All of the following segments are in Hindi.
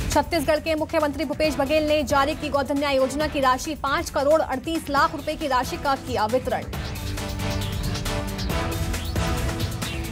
छत्तीसगढ़ के मुख्यमंत्री भूपेश बघेल ने जारी की गौधन्या योजना की राशि 5 करोड़ 38 लाख रुपए की राशि का किया वितरण।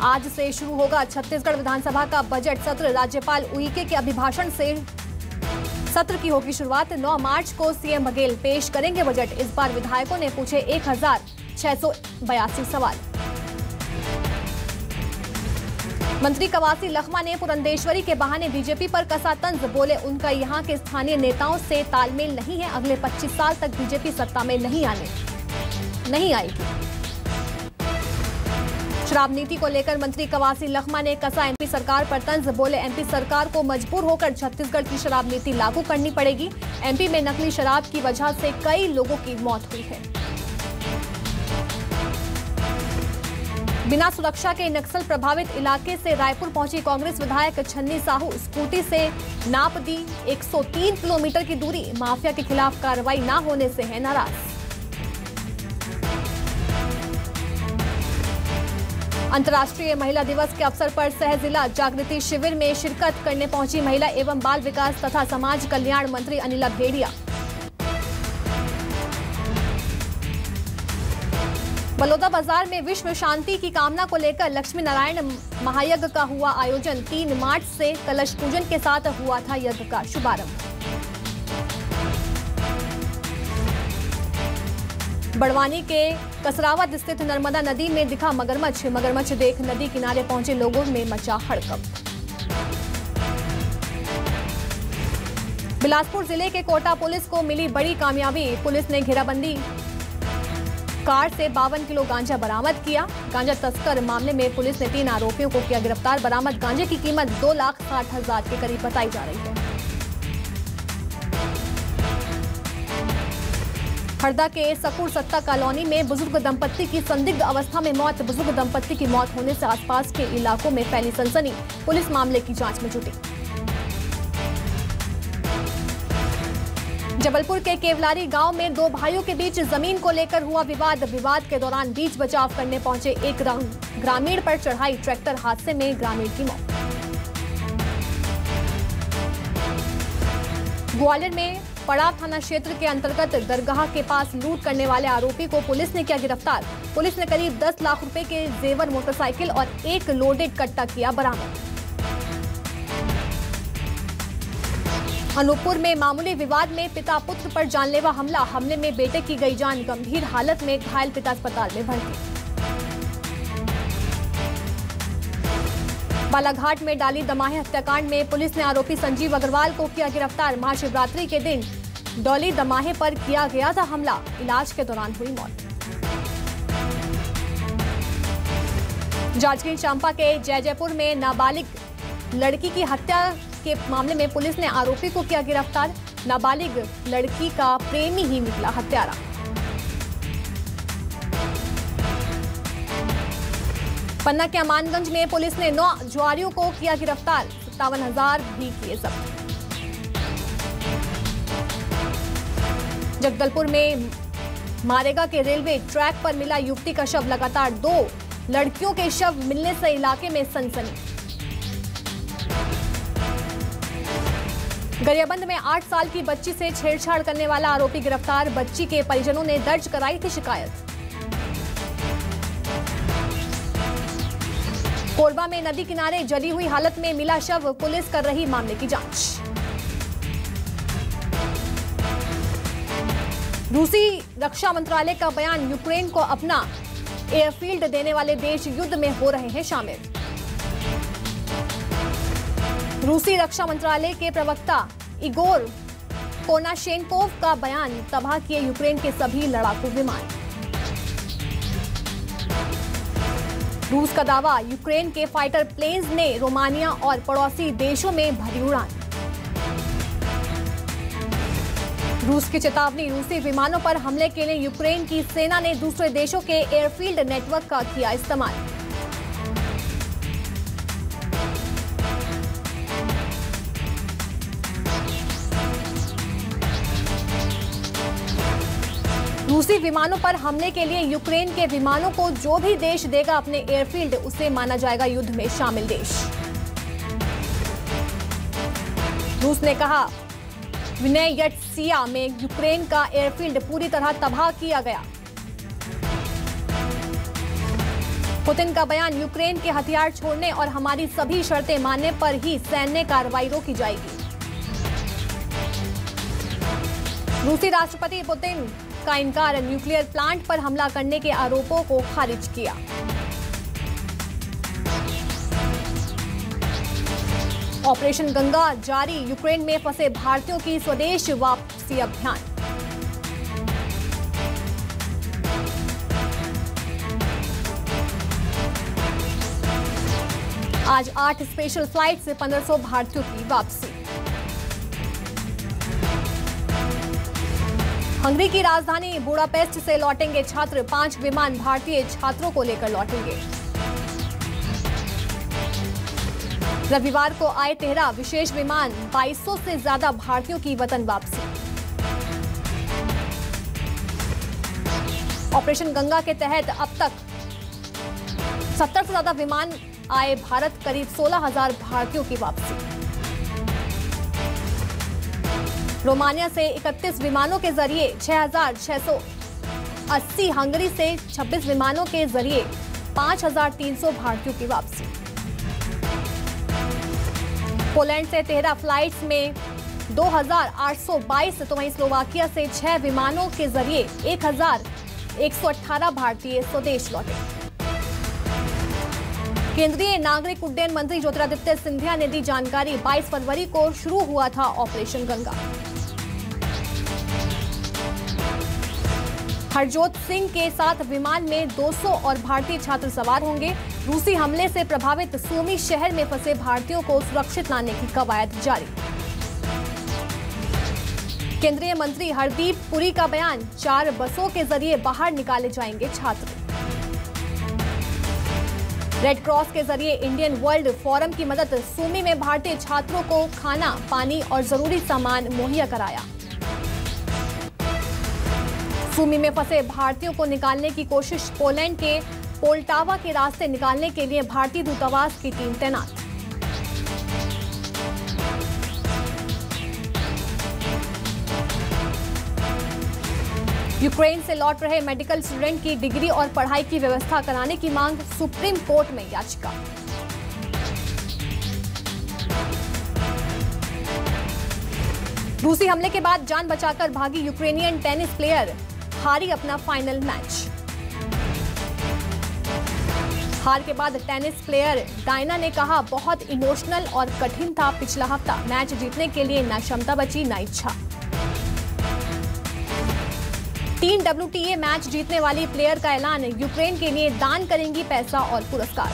आज से शुरू होगा छत्तीसगढ़ विधानसभा का बजट सत्र। राज्यपाल उइके के अभिभाषण से सत्र की होगी शुरुआत। 9 मार्च को सीएम बघेल पेश करेंगे बजट। इस बार विधायकों ने पूछे 1682 सवाल। मंत्री कवासी लखमा ने पुरंदेश्वरी के बहाने बीजेपी पर कसा तंज। बोले उनका यहां के स्थानीय नेताओं से तालमेल नहीं है। अगले 25 साल तक बीजेपी सत्ता में नहीं आएगी। शराब नीति को लेकर मंत्री कवासी लखमा ने कसा एमपी सरकार पर तंज। बोले एमपी सरकार को मजबूर होकर छत्तीसगढ़ की शराब नीति लागू करनी पड़ेगी। एमपी में नकली शराब की वजह से कई लोगों की मौत हुई है। बिना सुरक्षा के नक्सल प्रभावित इलाके से रायपुर पहुंची कांग्रेस विधायक छन्नी साहू। स्कूटी से नाप दी 103 किलोमीटर की दूरी। माफिया के खिलाफ कार्रवाई न होने से है नाराज। अंतर्राष्ट्रीय महिला दिवस के अवसर पर सह जिला जागृति शिविर में शिरकत करने पहुंची महिला एवं बाल विकास तथा समाज कल्याण मंत्री अनिला भेड़िया। बलौदाबाजार में विश्व शांति की कामना को लेकर लक्ष्मी नारायण महायज्ञ का हुआ आयोजन। 3 मार्च से कलश पूजन के साथ हुआ था यज्ञ का शुभारंभ। बड़वानी के कसरावत स्थित नर्मदा नदी में दिखा मगरमच्छ। मगरमच्छ देख नदी किनारे पहुंचे लोगों में मचा हड़कंप। बिलासपुर जिले के कोटा पुलिस को मिली बड़ी कामयाबी। पुलिस ने घेराबंदी कार से 52 किलो गांजा बरामद किया। गांजा तस्कर मामले में पुलिस ने 3 आरोपियों को किया गिरफ्तार। बरामद गांजे की कीमत 2,60,000 के करीब बताई जा रही है। हरदा के सकुर सत्ता कॉलोनी में बुजुर्ग दंपत्ति की संदिग्ध अवस्था में मौत। बुजुर्ग दंपत्ति की मौत होने से आसपास के इलाकों में फैली सनसनी। पुलिस मामले की जांच में जुटी। जबलपुर के केवलारी गांव में 2 भाइयों के बीच जमीन को लेकर हुआ विवाद। विवाद के दौरान बीच बचाव करने पहुंचे एक ग्रामीण पर चढ़ाई ट्रैक्टर। हादसे में ग्रामीण की मौत। ग्वालियर में पड़ाव थाना क्षेत्र के अंतर्गत दरगाह के पास लूट करने वाले आरोपी को पुलिस ने किया गिरफ्तार। पुलिस ने करीब 10 लाख रुपए के जेवर, मोटरसाइकिल और एक लोडेड कट्टा किया बरामद। अनूपपुर में मामूली विवाद में पिता पुत्र पर जानलेवा हमला। हमले में बेटे की गई जान। गंभीर हालत में घायल पिता अस्पताल में भर्ती। बालाघाट में डाली दमाहे हत्याकांड में पुलिस ने आरोपी संजीव अग्रवाल को किया गिरफ्तार। महाशिवरात्रि के दिन डॉली दमाहे पर किया गया था हमला। इलाज के दौरान हुई मौत। जांजगीर चांपा के जयजयपुर में नाबालिग लड़की की हत्या के मामले में पुलिस ने आरोपी को किया गिरफ्तार। नाबालिग लड़की का प्रेमी ही निकला हत्यारा। पन्ना के अमानगंज में पुलिस ने 9 जुआरियों को किया गिरफ्तार। 57,000 भी किए जब्त। जगदलपुर में मारेगा के रेलवे ट्रैक पर मिला युवती का शव। लगातार 2 लड़कियों के शव मिलने से इलाके में सनसनी। गरियाबंद में 8 साल की बच्ची से छेड़छाड़ करने वाला आरोपी गिरफ्तार। बच्ची के परिजनों ने दर्ज कराई थी शिकायत। कोरबा में नदी किनारे जली हुई हालत में मिला शव। पुलिस कर रही मामले की जांच। रूसी रक्षा मंत्रालय का बयान। यूक्रेन को अपना एयरफील्ड देने वाले देश युद्ध में हो रहे हैं शामिल। रूसी रक्षा मंत्रालय के प्रवक्ता इगोर कोनाशेंकोव का बयान। तबाह किए यूक्रेन के सभी लड़ाकू विमान। रूस का दावा। यूक्रेन के फाइटर प्लेन्स ने रोमानिया और पड़ोसी देशों में भरी उड़ान। रूस की चेतावनी। रूसी विमानों पर हमले के लिए यूक्रेन की सेना ने दूसरे देशों के एयरफील्ड नेटवर्क का किया इस्तेमाल। रूसी विमानों पर हमले के लिए यूक्रेन के विमानों को जो भी देश देगा अपने एयरफील्ड, उसे माना जाएगा युद्ध में शामिल देश। रूस ने कहा विनेयट्सिया में यूक्रेन का एयरफील्ड पूरी तरह तबाह किया गया। पुतिन का बयान, यूक्रेन के हथियार छोड़ने और हमारी सभी शर्तें मानने पर ही सैन्य कार्रवाई रोकी जाएगी। रूसी राष्ट्रपति पुतिन का इनकार, न्यूक्लियर प्लांट पर हमला करने के आरोपों को खारिज किया। ऑपरेशन गंगा जारी, यूक्रेन में फंसे भारतीयों की स्वदेश वापसी अभियान। आज 8 स्पेशल फ्लाइट से 1500 भारतीयों की वापसी। हंगरी की राजधानी बुडापेस्ट से लौटेंगे छात्र, 5 विमान भारतीय छात्रों को लेकर लौटेंगे। रविवार को आए 13 विशेष विमान, 2200 से ज्यादा भारतीयों की वतन वापसी। ऑपरेशन गंगा के तहत अब तक 70 से ज्यादा विमान आए भारत, करीब 16,000 भारतीयों की वापसी। रोमानिया से 31 विमानों के जरिए 6,680, हंगरी से 26 विमानों के जरिए 5,300 भारतीयों की वापसी। पोलैंड से 13 फ्लाइट्स में 2,822, तो वहीं स्लोवाकिया से 6 विमानों के जरिए 1,118 भारतीय स्वदेश लौटे। केंद्रीय नागरिक उड्डयन मंत्री ज्योतिरादित्य सिंधिया ने दी जानकारी, 22 फरवरी को शुरू हुआ था ऑपरेशन गंगा। हरजोत सिंह के साथ विमान में 200 और भारतीय छात्र सवार होंगे। रूसी हमले से प्रभावित सूमी शहर में फंसे भारतीयों को सुरक्षित लाने की कवायद जारी। केंद्रीय मंत्री हरदीप पुरी का बयान, 4 बसों के जरिए बाहर निकाले जाएंगे छात्र। रेड क्रॉस के जरिए इंडियन वर्ल्ड फोरम की मदद, सूमी में भारतीय छात्रों को खाना, पानी और जरूरी सामान मुहैया कराया। सूमी में फंसे भारतीयों को निकालने की कोशिश, पोलैंड के पोल्टावा के रास्ते निकालने के लिए भारतीय दूतावास की टीम तैनात। यूक्रेन से लौट रहे मेडिकल स्टूडेंट की डिग्री और पढ़ाई की व्यवस्था कराने की मांग, सुप्रीम कोर्ट में याचिका। रूसी हमले के बाद जान बचाकर भागी यूक्रेनियन टेनिस प्लेयर, हारी अपना फाइनल मैच। हार के बाद टेनिस प्लेयर डायना ने कहा, बहुत इमोशनल और कठिन था पिछला हफ्ता। मैच जीतने के लिए ना क्षमता बची ना इच्छा। 3 WTA मैच जीतने वाली प्लेयर का ऐलान, यूक्रेन के लिए दान करेंगी पैसा और पुरस्कार।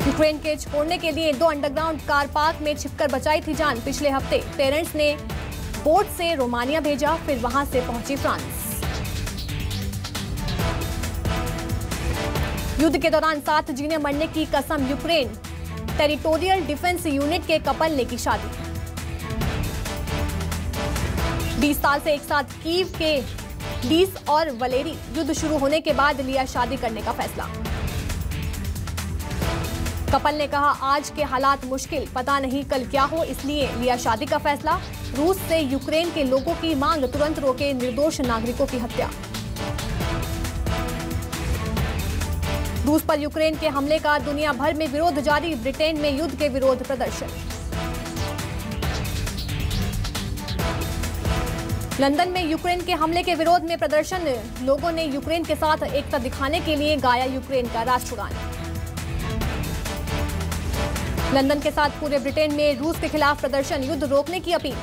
यूक्रेन के छोड़ने के लिए 2 अंडरग्राउंड कार पार्क में छिपकर बचाई थी जान। पिछले हफ्ते पेरेंट्स ने बोट से रोमानिया भेजा, फिर वहां से पहुंची फ्रांस। युद्ध के दौरान साथ जीने मरने की कसम, यूक्रेन टेरिटोरियल डिफेंस यूनिट के कपल ने की शादी। 20 साल से एक साथ कीव के लीस और वलेरी, युद्ध शुरू होने के बाद लिया शादी करने का फैसला। कपल ने कहा, आज के हालात मुश्किल, पता नहीं कल क्या हो, इसलिए लिया शादी का फैसला। रूस से यूक्रेन के लोगों की मांग, तुरंत रोके निर्दोष नागरिकों की हत्या। रूस पर यूक्रेन के हमले का दुनिया भर में विरोध जारी, ब्रिटेन में युद्ध के विरोध प्रदर्शन। लंदन में यूक्रेन के हमले के विरोध में प्रदर्शन, लोगों ने यूक्रेन के साथ एकता दिखाने के लिए गाया यूक्रेन का राष्ट्रगान। लंदन के साथ पूरे ब्रिटेन में रूस के खिलाफ प्रदर्शन, युद्ध रोकने की अपील।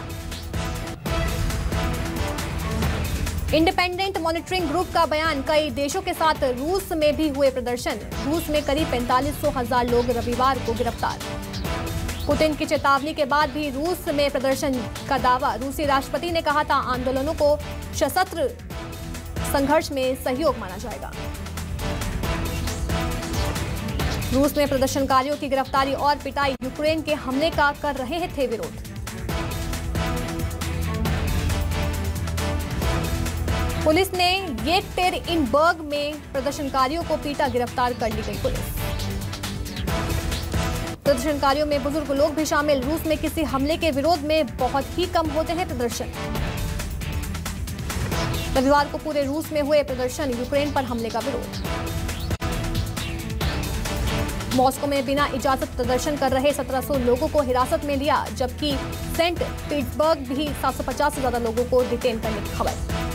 इंडिपेंडेंट मॉनिटरिंग ग्रुप का बयान, कई देशों के साथ रूस में भी हुए प्रदर्शन। रूस में करीब 45,000 लोग रविवार को गिरफ्तार। पुतिन की चेतावनी के बाद भी रूस में प्रदर्शन का दावा। रूसी राष्ट्रपति ने कहा था, आंदोलनों को सशस्त्र संघर्ष में सहयोग माना जाएगा। रूस में प्रदर्शनकारियों की गिरफ्तारी और पिटाई, यूक्रेन के हमले का कर रहे थे विरोध। पुलिस ने येकटेरिनबर्ग में प्रदर्शनकारियों को पीटा, गिरफ्तार कर ली गई पुलिस। प्रदर्शनकारियों में बुजुर्ग लोग भी शामिल। रूस में किसी हमले के विरोध में बहुत ही कम होते हैं प्रदर्शन। रविवार को पूरे रूस में हुए प्रदर्शन, यूक्रेन पर हमले का विरोध। मॉस्को में बिना इजाजत प्रदर्शन कर रहे 1700 लोगों को हिरासत में लिया, जबकि सेंट पीटर्सबर्ग भी 750 से ज्यादा लोगों को डिटेन करने की खबर।